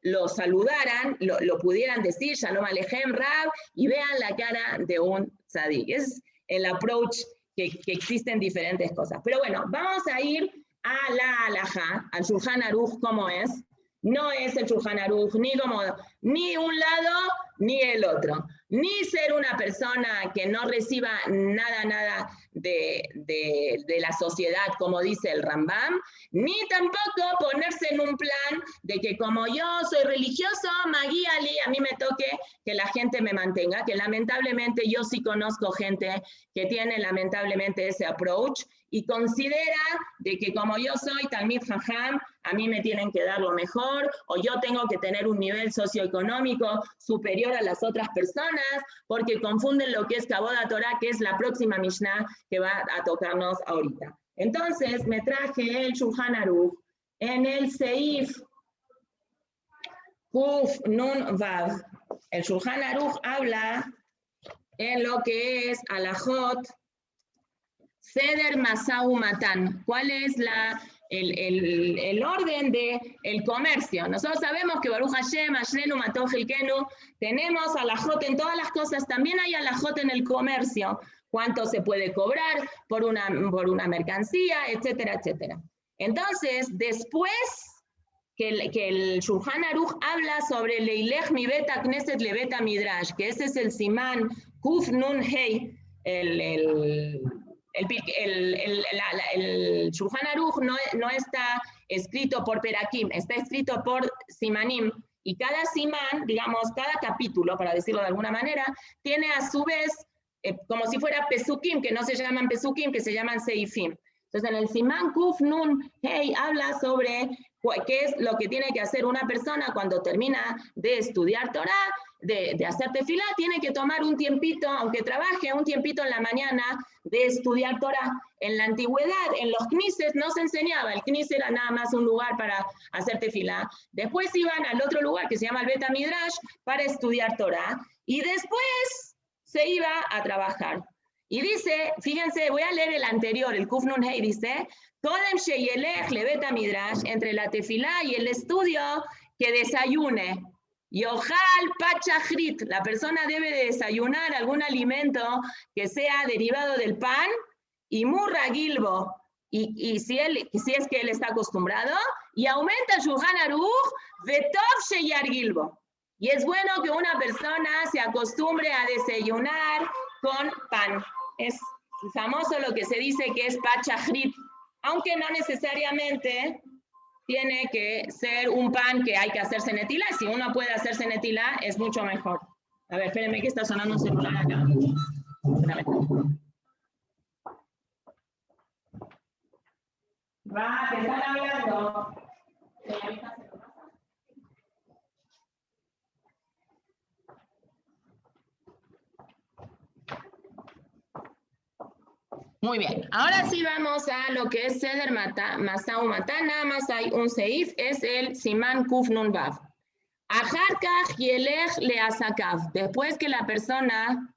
lo saludaran, lo pudieran decir, Shalom Alejem Rab, y vean la cara de un tzadik. Es el approach que existe en diferentes cosas. Pero bueno, vamos a ir a la halajá, al Shulchan Aruch, ¿cómo es? No es el Shulchan Aruch ni un lado ni el otro. Ni ser una persona que no reciba nada de la sociedad, como dice el Rambam, ni tampoco ponerse en un plan de que como yo soy religioso, Magíali, a mí me toque que la gente me mantenga, que lamentablemente yo sí conozco gente que tiene lamentablemente ese approach y considera de que como yo soy Talmid Jajam, a mí me tienen que dar lo mejor, o yo tengo que tener un nivel socioeconómico superior a las otras personas, porque confunden lo que es Kaboda Torah, que es la próxima Mishnah que va a tocarnos ahorita. Entonces me traje el Shulchan Aruch en el Seif Kuf Nun Vav. El Shulchan Aruch habla en lo que es Alajot Seder Masau Matan. ¿Cuál es el orden del comercio? Nosotros sabemos que Baruch Hashem, Ashrenu, Matov Hilkenu, tenemos alajot en todas las cosas, también hay alajot en el comercio. ¿Cuánto se puede cobrar por una mercancía, etcétera, etcétera? Entonces, después que el Shulchan Aruch habla sobre Leilech mi beta Knesset le beta Midrash, que ese es el Simán Kuf Nun Hei, el Shulchan Aruch no está escrito por Perakim, está escrito por Simanim, y cada Simán, digamos, cada capítulo, para decirlo de alguna manera, tiene a su vez, como si fuera Pesukim, que no se llaman Pesukim, que se llaman Seifim. Entonces, en el Simán Kuf Nun Hey habla sobre qué es lo que tiene que hacer una persona cuando termina de estudiar Torah, de hacer tefilá, tiene que tomar un tiempito, aunque trabaje un tiempito en la mañana, de estudiar Torah. En la antigüedad, en los knises no se enseñaba, el knis era nada más un lugar para hacer tefilá. Después iban al otro lugar que se llama el Bet HaMidrash para estudiar Torah, y después se iba a trabajar. Y dice, fíjense, voy a leer el anterior, el Kuf Nun Hey, dice, Kodem sheyelech lebet HaMidrash, entre la tefilá y el estudio, que desayune. Yohal pachachrit, la persona debe de desayunar algún alimento que sea derivado del pan, y murra gilbo, y si es que él está acostumbrado, y aumenta el Shulchan Aruch, vetov sheyar gilbo. Y es bueno que una persona se acostumbre a desayunar con pan. Es famoso lo que se dice que es pachachrit, aunque no necesariamente tiene que ser un pan que hay que hacerse netilá. Si uno puede hacerse netilá, es mucho mejor. A ver, espérenme que está sonando un celular acá. Espérame. Va, que están hablando. Muy bien, ahora sí vamos a lo que es Seder Masá Matá, nada más hay un seif, es el Simán Kuf Nun Vav. Ajarkaj Yelech Leasakav, después que la persona,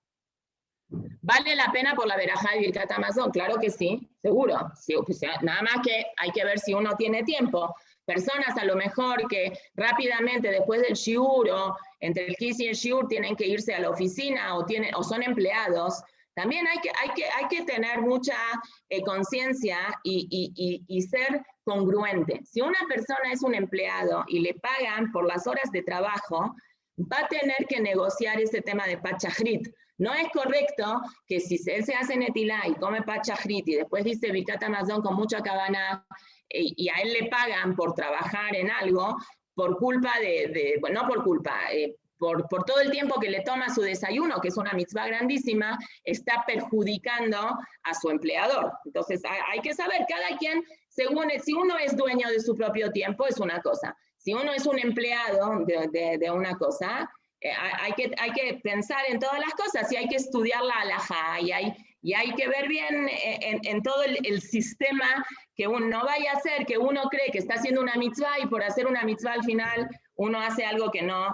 ¿vale la pena por la verajá de Birkat Hamazon? Claro que sí, seguro. Sí, nada más que hay que ver si uno tiene tiempo. Personas a lo mejor que rápidamente después del shiur o entre el kis y el shiur tienen que irse a la oficina o son empleados. También hay que tener mucha conciencia y ser congruente. Si una persona es un empleado y le pagan por las horas de trabajo, va a tener que negociar ese tema de pachachrit. No es correcto que si él se hace netilá y come pachachrit y después dice Birkat Hamazon con mucha cabana y a él le pagan por trabajar en algo, por culpa bueno, no por culpa, por todo el tiempo que le toma su desayuno, que es una mitzvah grandísima, está perjudicando a su empleador. Entonces hay que saber, cada quien, si uno es dueño de su propio tiempo, es una cosa. Si uno es un empleado de una cosa, hay que pensar en todas las cosas y hay que estudiar la halajá y hay que ver bien en todo el sistema que uno no vaya a hacer, que uno cree que está haciendo una mitzvah y por hacer una mitzvah al final uno hace algo que no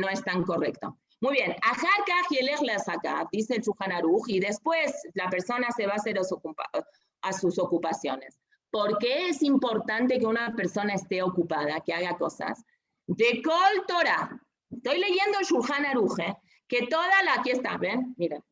es tan correcto. Muy bien, Ajarkaj Yelech Leasakav, dice el Shulchan Aruch, y después la persona se va a hacer a sus ocupaciones. ¿Por qué es importante que una persona esté ocupada, que haga cosas? De Kol Torah. Estoy leyendo el Shulchan Aruch, que toda aquí está, ¿ven? Miren.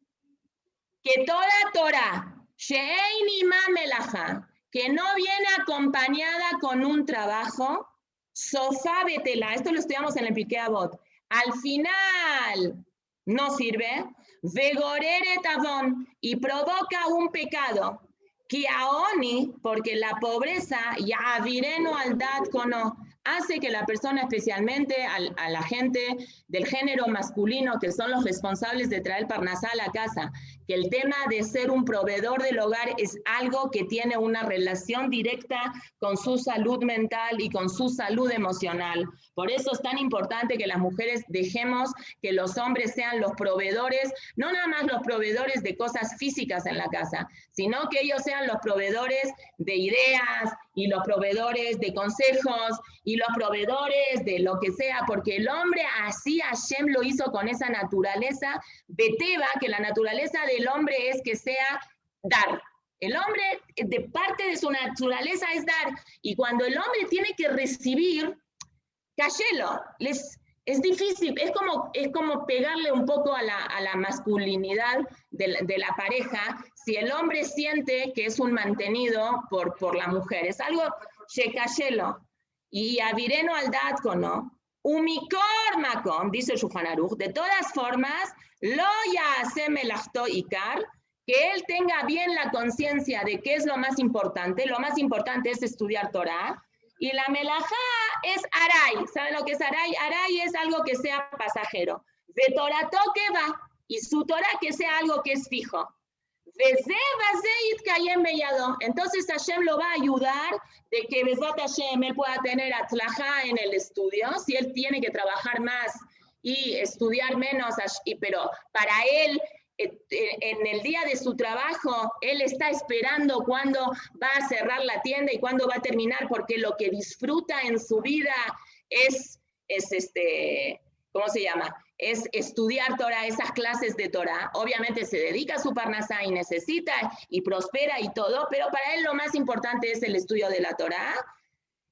Que toda Torah, She'ein ima melaja, que no viene acompañada con un trabajo, Sofá betela, esto lo estudiamos en el Pirkei Avot, al final no sirve, Vegoreret avon, y provoca un pecado, Kiaoni, porque la pobreza, ya avireno al dat kono, hace que la persona, especialmente a la gente del género masculino, que son los responsables de traer parnasá a la casa, que el tema de ser un proveedor del hogar es algo que tiene una relación directa con su salud mental y con su salud emocional. Por eso es tan importante que las mujeres dejemos que los hombres sean los proveedores, no nada más los proveedores de cosas físicas en la casa, sino que ellos sean los proveedores de ideas y los proveedores de consejos y los proveedores de lo que sea, porque el hombre así Hashem lo hizo con esa naturaleza beteva, que la naturaleza del hombre es que sea dar. El hombre, de parte de su naturaleza es dar, y cuando el hombre tiene que recibir, cállelo, es difícil, es como pegarle un poco a la masculinidad de la pareja, si el hombre siente que es un mantenido por la mujer. Es algo, cállelo. Y avireno al datko, ¿no? Umikor makom, dice el Shulchan Aruch, de todas formas, lo ya'aseh melachto ikar, que él tenga bien la conciencia de qué es lo más importante es estudiar Torah, y la melajá es aray. ¿Saben lo que es aray? Aray es algo que sea pasajero. De Torah que va, y su Torah que sea algo que es fijo. Entonces Hashem lo va a ayudar de que Bezat Hashem él pueda tener atzlajá en el estudio, si él tiene que trabajar más y estudiar menos, pero para él, en el día de su trabajo, él está esperando cuándo va a cerrar la tienda y cuándo va a terminar, porque lo que disfruta en su vida es ¿cómo se llama? Es estudiar Torah, esas clases de Torah. Obviamente se dedica a su parnasá y necesita y prospera y todo, pero para él lo más importante es el estudio de la Torah.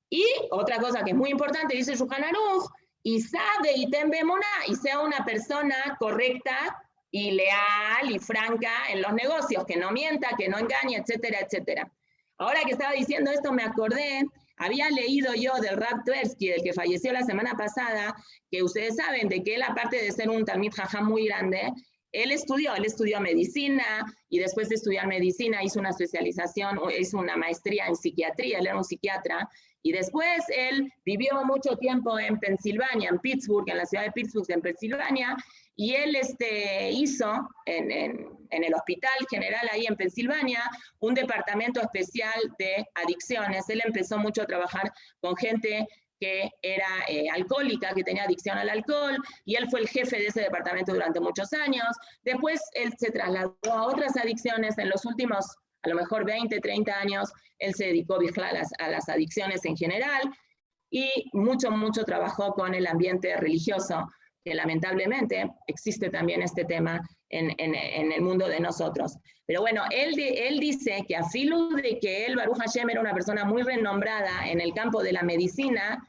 Y otra cosa que es muy importante, dice Shulchan Aruch, y sabe y tembemona, y sea una persona correcta y leal y franca en los negocios, que no mienta, que no engañe, etcétera, etcétera. Ahora que estaba diciendo esto me acordé, había leído yo del Rab Tversky, del que falleció la semana pasada, que ustedes saben de que él, aparte de ser un Talmid Jajam muy grande, él estudió medicina y después de estudiar medicina hizo una especialización, hizo una maestría en psiquiatría, él era un psiquiatra, y después él vivió mucho tiempo en Pensilvania, en Pittsburgh, en la ciudad de Pittsburgh, en Pensilvania, y él hizo en el Hospital General ahí en Pensilvania un departamento especial de adicciones. Él empezó mucho a trabajar con gente que era alcohólica, que tenía adicción al alcohol, y él fue el jefe de ese departamento durante muchos años. Después él se trasladó a otras adicciones. En los últimos, a lo mejor 20, 30 años, él se dedicó a las adicciones en general, y mucho trabajó con el ambiente religioso, que lamentablemente existe también este tema en el mundo de nosotros. Pero bueno, él dice que a filo de que él, Baruch Hashem, era una persona muy renombrada en el campo de la medicina,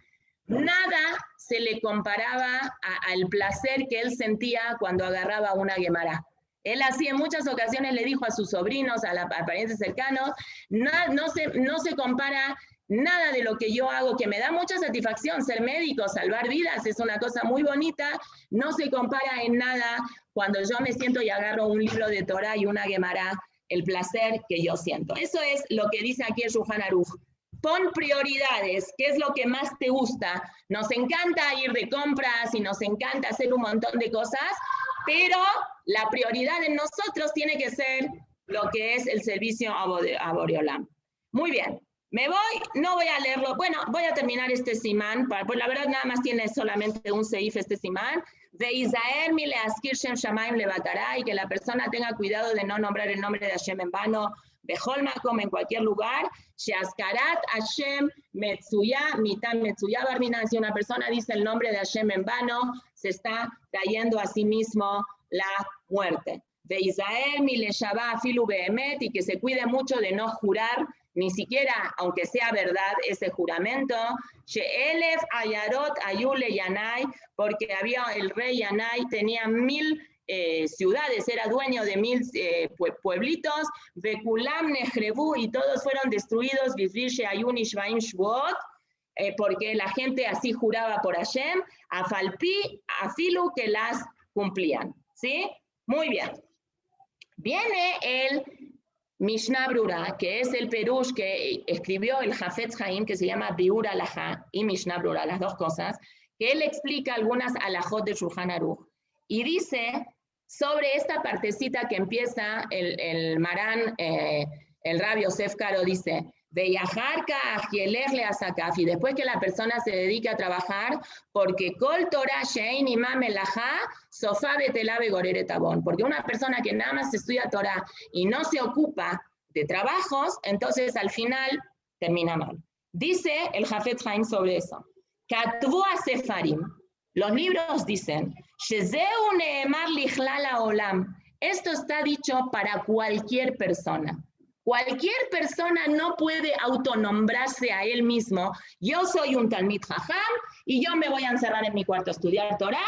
nada se le comparaba al placer que él sentía cuando agarraba una Gemara. Él así en muchas ocasiones le dijo a sus sobrinos, a parientes cercanos, no se compara nada de lo que yo hago, que me da mucha satisfacción ser médico, salvar vidas, es una cosa muy bonita, no se compara en nada cuando yo me siento y agarro un libro de Torah y una Gemara, el placer que yo siento. Eso es lo que dice aquí el Shulchan Aruch. Pon prioridades, ¿qué es lo que más te gusta? Nos encanta ir de compras y nos encanta hacer un montón de cosas, pero la prioridad en nosotros tiene que ser lo que es el servicio a Boreolam. Muy bien. Me voy, no voy a leerlo. Bueno, voy a terminar este simán, pues la verdad nada más tiene solamente un seif este simán. De Israel mi leaskir Shem Shamaim levatará, y que la persona tenga cuidado de no nombrar el nombre de Hashem en vano, Bejol Makom, en cualquier lugar. Sheaskarat Hashem Metzuya, Mitam Metzuya Barminan. Si una persona dice el nombre de Hashem en vano, se está trayendo a sí mismo la muerte. De Israel mi le Shabbat Filu Behemet, y que se cuide mucho de no jurar, ni siquiera, aunque sea verdad, ese juramento, Sheelef Ayarot Ayule Yanai, porque había el rey Yanai, tenía 1000 ciudades, era dueño de 1000 pueblitos, Bekulam Nehrebu, y todos fueron destruidos, Vizvishe Ayun Ishvaim Shvuot, porque la gente así juraba por Hashem, Afalpi, Afilu, que las cumplían. ¿Sí? Muy bien. Viene el Mishnah Brura, que es el Perush que escribió el Hafetz Haim, que se llama Biur Alajá y Mishnah Brura, las dos cosas, que él explica algunas alajot de Shulchan Aruch. Y dice sobre esta partecita que empieza el Marán, el Rabbi Yosef Karo, dice, y después que la persona se dedique a trabajar, porque Kol Torah Shein Imam Elajá, Sofá Betelabe Gorere Tabón, porque una persona que nada más estudia Torah y no se ocupa de trabajos, entonces al final termina mal. Dice el Hafetz Haim sobre eso. Katvu Sefarim, los libros dicen, Shezeu Neemar Lichlal Haolam, esto está dicho para cualquier persona. Cualquier persona no puede autonombrarse a él mismo. Yo soy un Talmid Jajam y yo me voy a encerrar en mi cuarto a estudiar Torah,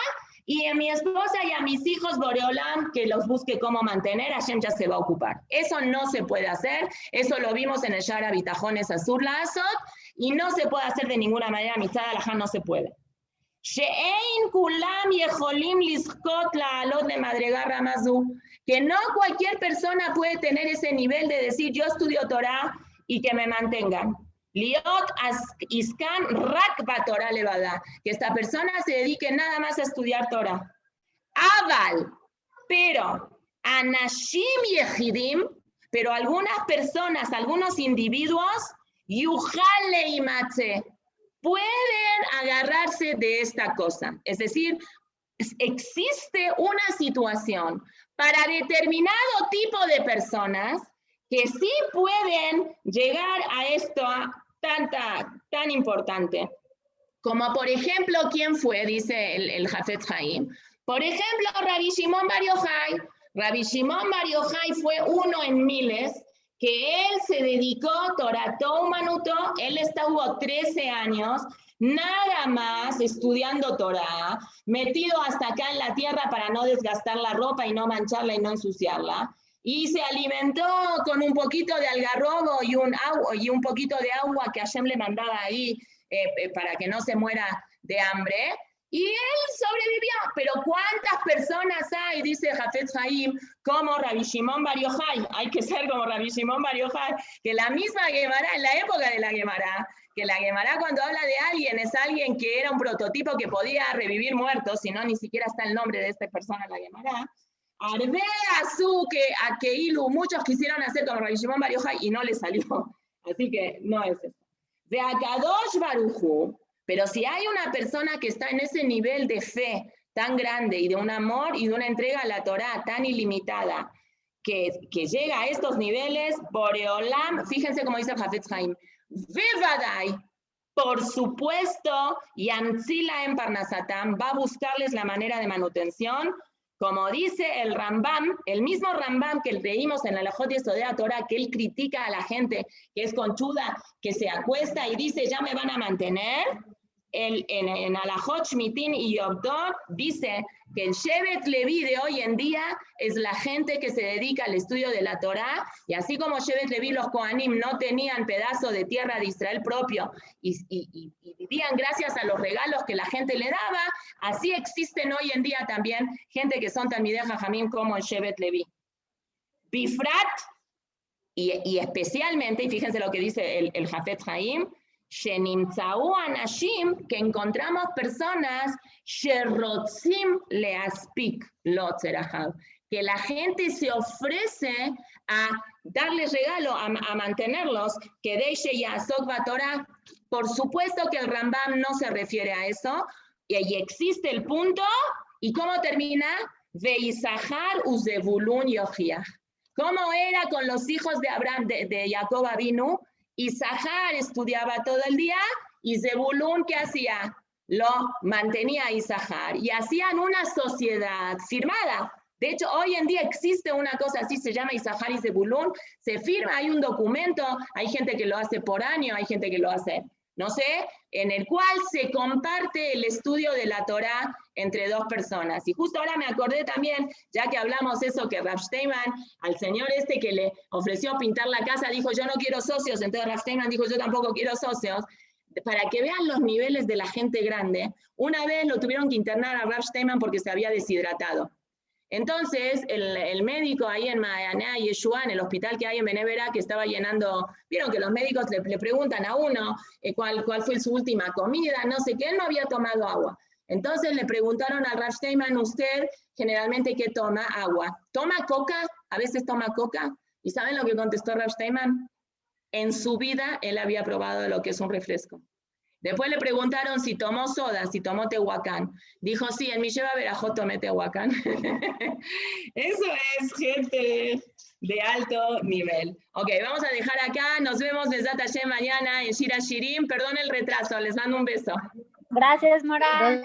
y a mi esposa y a mis hijos Boreolam, que los busque cómo mantener, Hashem ya se va a ocupar. Eso no se puede hacer. Eso lo vimos en el Shara Bitajones Azur La Azot, y no se puede hacer de ninguna manera. Mitzad Alajá no se puede. She'ein kulam yecholim lizkot la'alot le madregar ramazu, que no cualquier persona puede tener ese nivel de decir yo estudio Torah y que me mantengan. Liot iskan rak batorah levada, que esta persona se dedique nada más a estudiar Torah. Aval, pero Anashim yehidim, pero algunas personas, algunos individuos, yuchal leimatze, pueden agarrarse de esta cosa. Es decir, existe una situación para determinado tipo de personas que sí pueden llegar a esto tan importante. Como por ejemplo, ¿quién fue? Dice el Hafetz Haim. Por ejemplo, Rabbi Shimon Bar Yochai. Rabbi Shimon Bar Yochai fue uno en miles que él se dedicó, Torató Umanuto, él estuvo 13 años, nada más estudiando Torah, metido hasta acá en la tierra para no desgastar la ropa y no mancharla y no ensuciarla, y se alimentó con un poquito de algarrobo y un poquito de agua que Hashem le mandaba ahí para que no se muera de hambre, y él sobrevivió. Pero ¿cuántas personas hay? Dice Hafetz Haim, como Rabbi Shimon Bar Yochai. Hay que ser como Rabbi Shimon Bar Yochai, que la misma Gemara, en la época de la Gemara, que la Gemara cuando habla de alguien es alguien que era un prototipo que podía revivir muertos, si no ni siquiera está el nombre de esta persona en la Gemara. Arbe Azú, que a Keilu, muchos quisieron hacer como Rabbi Shimon Bar Yochai y no les salió. Así que no es eso. De Akadosh Baruj Hu, pero si hay una persona que está en ese nivel de fe tan grande y de un amor y de una entrega a la Torá tan ilimitada, que llega a estos niveles, Boreolam, fíjense cómo dice el Hafetz Haim, Vevadai, por supuesto, Yantzila en Parnasatam va a buscarles la manera de manutención, como dice el Rambam, el mismo Rambam que leímos en la Alajot Yesodea Torah, que él critica a la gente que es conchuda, que se acuesta y dice, ya me van a mantener. En Alajot Shmitin y Yobdot dice que el Shevet Levi de hoy en día es la gente que se dedica al estudio de la Torah, y así como Shevet Levi, los Kohanim no tenían pedazo de tierra de Israel propio y vivían gracias a los regalos que la gente le daba, así existen hoy en día también gente que son Talmidei Jajamim como el Shevet Levi. Bifrat, y especialmente, y fíjense lo que dice el Hafetz Haim, Shenimtzau Anashim, que encontramos personas, Sherotzim Leaspik Lotzerahav, que la gente se ofrece a darles regalo, a mantenerlos, que Deishe Yasok Batorah. Por supuesto que el Rambam no se refiere a eso, y ahí existe el punto, ¿y cómo termina? Veisahar Uzebulun Yochiach. ¿Cómo era con los hijos de Abraham, de Jacob Avinu? Isahar estudiaba todo el día y Zebulún, ¿qué hacía? Lo mantenía a Isahar y hacían una sociedad firmada. De hecho, hoy en día existe una cosa así, se llama Isahar y Zebulún, se firma, hay un documento, hay gente que lo hace por año, hay gente que lo hace, no sé, en el cual se comparte el estudio de la Torá entre dos personas. Y justo ahora me acordé también, ya que hablamos eso, que Rav Steinman, al señor este que le ofreció pintar la casa, dijo, yo no quiero socios, entonces Rav Steinman dijo, yo tampoco quiero socios, para que vean los niveles de la gente grande. Una vez lo tuvieron que internar a Rav Steinman porque se había deshidratado. Entonces, el médico ahí en Ma'ayanea Yeshua, en el hospital que hay en Benevera, que estaba llenando, vieron que los médicos le preguntan a uno cuál fue su última comida, no sé qué, él no había tomado agua. Entonces le preguntaron a Rav Steinman, ¿usted generalmente qué toma? Agua. ¿Toma coca? ¿A veces toma coca? ¿Y saben lo que contestó Rav Steinman? En su vida él había probado lo que es un refresco. Después le preguntaron si tomó soda, si tomó tehuacán. Dijo, sí, en mi lleva verajot tomé tehuacán. Eso es gente de alto nivel. Ok, vamos a dejar acá. Nos vemos Besat Hashem mañana en Shira Shirim. Perdón el retraso, les mando un beso. Gracias, Mora.